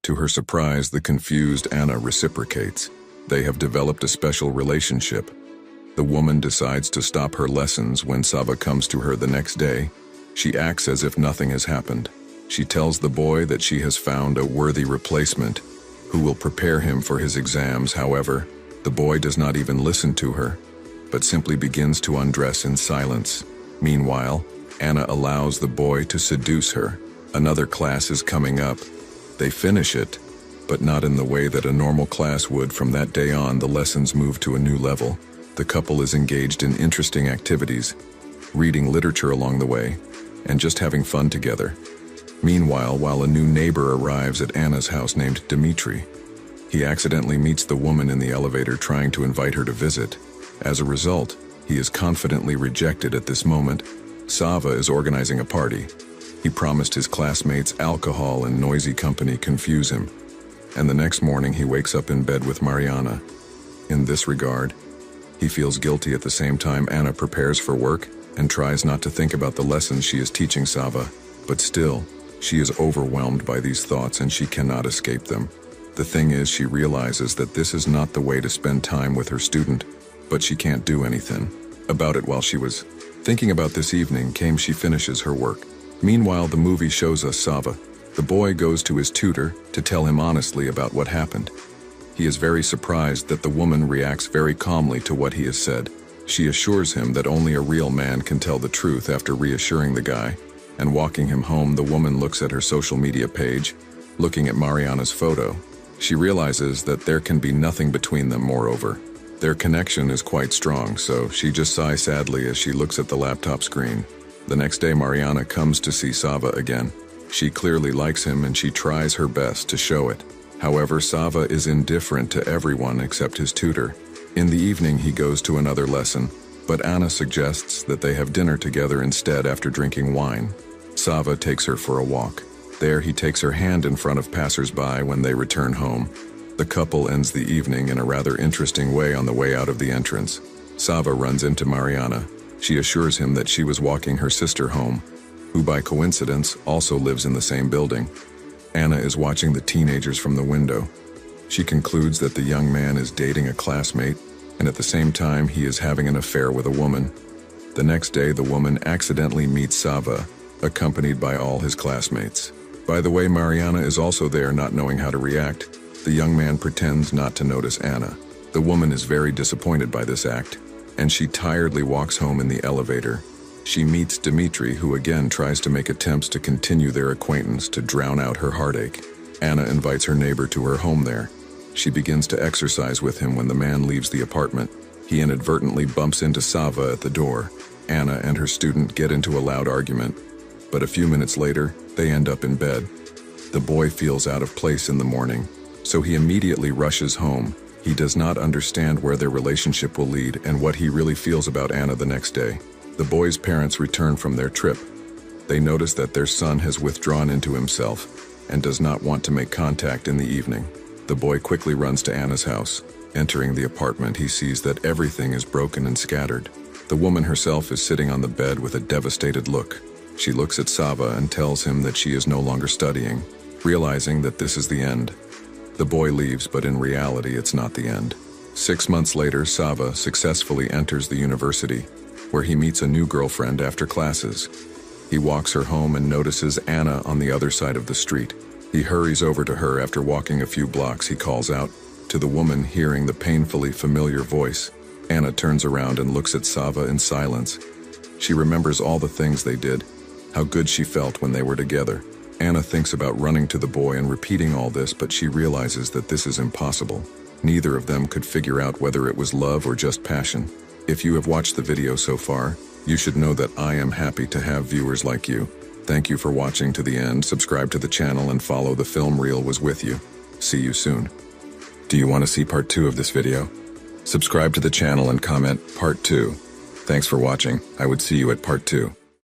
To her surprise, the confused Anna reciprocates. They have developed a special relationship. The woman decides to stop her lessons when Sava comes to her the next day. She acts as if nothing has happened. She tells the boy that she has found a worthy replacement who will prepare him for his exams. However, the boy does not even listen to her, but simply begins to undress in silence. Meanwhile, Anna allows the boy to seduce her. Another class is coming up. They finish it, but not in the way that a normal class would. From that day on, the lessons move to a new level. The couple is engaged in interesting activities, reading literature along the way, and just having fun together. Meanwhile, while a new neighbor arrives at Anna's house named Dmitri, he accidentally meets the woman in the elevator trying to invite her to visit. As a result, he is confidently rejected at this moment. Sava is organizing a party. He promised his classmates alcohol and noisy company confuse him. And the next morning he wakes up in bed with Mariana. In this regard, he feels guilty. At the same time, Anna prepares for work and tries not to think about the lessons she is teaching Sava. But still, she is overwhelmed by these thoughts and she cannot escape them. The thing is, she realizes that this is not the way to spend time with her student, but she can't do anything about it. While she was thinking about this evening came, she finishes her work. Meanwhile, the movie shows us Sava. The boy goes to his tutor to tell him honestly about what happened. He is very surprised that the woman reacts very calmly to what he has said. She assures him that only a real man can tell the truth. After reassuring the guy and walking him home, the woman looks at her social media page. Looking at Mariana's photo, she realizes that there can be nothing between them. Moreover, their connection is quite strong, so she just sighs sadly as she looks at the laptop screen. The next day, Mariana comes to see Sava again. She clearly likes him and she tries her best to show it. However, Sava is indifferent to everyone except his tutor. In the evening, he goes to another lesson, but Anna suggests that they have dinner together instead after drinking wine. Sava takes her for a walk. There, he takes her hand in front of passers-by. When they return home, the couple ends the evening in a rather interesting way. On the way out of the entrance, Sava runs into Mariana. She assures him that she was walking her sister home, who by coincidence also lives in the same building. Anna is watching the teenagers from the window. She concludes that the young man is dating a classmate, and at the same time he is having an affair with a woman. The next day, the woman accidentally meets Sava, accompanied by all his classmates. By the way, Mariana is also there, not knowing how to react. The young man pretends not to notice Anna. The woman is very disappointed by this act, and she tiredly walks home in the elevator. She meets Dmitri, who again tries to make attempts to continue their acquaintance to drown out her heartache. Anna invites her neighbor to her home there. She begins to exercise with him. When the man leaves the apartment, he inadvertently bumps into Sava at the door. Anna and her student get into a loud argument, but a few minutes later, they end up in bed. The boy feels out of place in the morning, so he immediately rushes home. He does not understand where their relationship will lead and what he really feels about Anna. The next day, the boy's parents return from their trip. They notice that their son has withdrawn into himself and does not want to make contact in the evening. The boy quickly runs to Anna's house. Entering the apartment, he sees that everything is broken and scattered. The woman herself is sitting on the bed with a devastated look. She looks at Sava and tells him that she is no longer studying, realizing that this is the end. The boy leaves, but in reality, it's not the end. 6 months later, Sava successfully enters the university, where he meets a new girlfriend after classes. He walks her home and notices Anna on the other side of the street. He hurries over to her. After walking a few blocks, he calls out to the woman, hearing the painfully familiar voice. Anna turns around and looks at Sava in silence. She remembers all the things they did, how good she felt when they were together. Anna thinks about running to the boy and repeating all this, but she realizes that this is impossible. Neither of them could figure out whether it was love or just passion. If you have watched the video so far, you should know that I am happy to have viewers like you. Thank you for watching to the end. Subscribe to the channel and follow the film reel was with you. See you soon. Do you want to see part 2 of this video? Subscribe to the channel and comment part 2. Thanks for watching. I would see you at part 2.